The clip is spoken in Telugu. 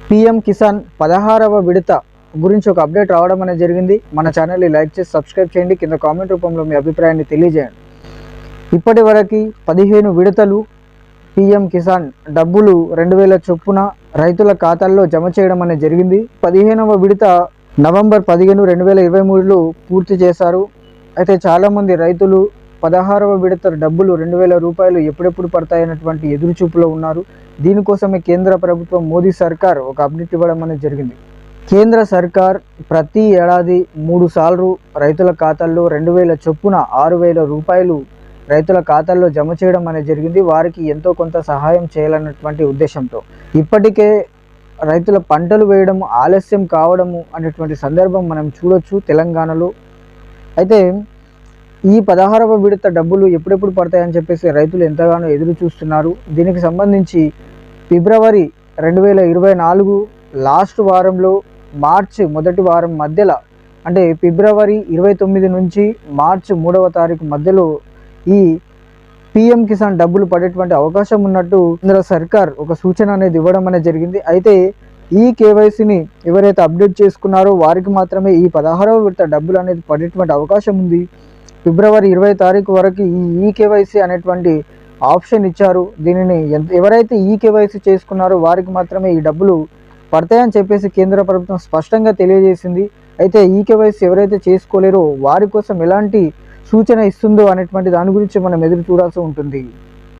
పీఎం కిసాన్ 16వ విడత గురించి ఒక అప్డేట్ రావడం అనేది జరిగింది. మన ఛానల్ని లైక్ చేసి సబ్స్క్రైబ్ చేయండి. కింద కామెంట్ రూపంలో మీ అభిప్రాయాన్ని తెలియజేయండి. ఇప్పటి వరకు 15 విడతలు పీఎం కిసాన్ డబ్బులు 2000 చొప్పున రైతుల ఖాతాల్లో జమ చేయడం అనేది జరిగింది. 15వ విడత నవంబర్ 15, 2023లో పూర్తి చేశారు. అయితే చాలామంది రైతులు 16వ విడత డబ్బులు 2000 రూపాయలు ఎప్పుడెప్పుడు పడతాయన్నటువంటి ఎదురుచూపులో ఉన్నారు. దీనికోసమే కేంద్ర ప్రభుత్వం మోదీ సర్కార్ ఒక అప్డేట్ ఇవ్వడం అనేది జరిగింది. కేంద్ర సర్కార్ ప్రతి ఏడాది 3 సార్లు రైతుల ఖాతాల్లో 2000 చొప్పున 6000 రూపాయలు రైతుల ఖాతాల్లో జమ చేయడం అనేది జరిగింది. వారికి ఎంతో కొంత సహాయం చేయాలన్నటువంటి ఉద్దేశంతో ఇప్పటికే రైతుల పంటలు వేయడం ఆలస్యం కావడము అనేటువంటి సందర్భం మనం చూడొచ్చు తెలంగాణలో. అయితే ఈ 16వ విడత డబ్బులు ఎప్పుడెప్పుడు పడతాయని చెప్పేసి రైతులు ఎంతగానో ఎదురు చూస్తున్నారు. దీనికి సంబంధించి ఫిబ్రవరి 2024 లాస్ట్ వారంలో మార్చి మొదటి వారం మధ్యలో, అంటే ఫిబ్రవరి 29 నుంచి మార్చి 3వ తారీఖు మధ్యలో ఈ పీఎం కిసాన్ డబ్బులు పడేటువంటి అవకాశం ఉన్నట్టు కేంద్ర సర్కార్ ఒక సూచన అనేది ఇవ్వడం అనేది జరిగింది. అయితే ఈ కేవైసీని ఎవరైతే అప్డేట్ చేసుకున్నారో వారికి మాత్రమే ఈ 16వ విడత డబ్బులు అనేది పడేటువంటి అవకాశం ఉంది. ఫిబ్రవరి 20 తారీఖు వరకు ఈ కేవైసీ అనేటువంటి ఆప్షన్ ఇచ్చారు. దీనిని ఎవరైతే ఈ కేవైసీ చేసుకున్నారో వారికి మాత్రమే ఈ డబ్బులు పడతాయని చెప్పేసి కేంద్ర ప్రభుత్వం స్పష్టంగా తెలియజేసింది. అయితే ఈ కేవైసీ ఎవరైతే చేసుకోలేరో వారి కోసం ఎలాంటి సూచన ఇస్తుందో అనేటువంటి దాని గురించి మనం ఎదురు చూడాల్సి ఉంటుంది.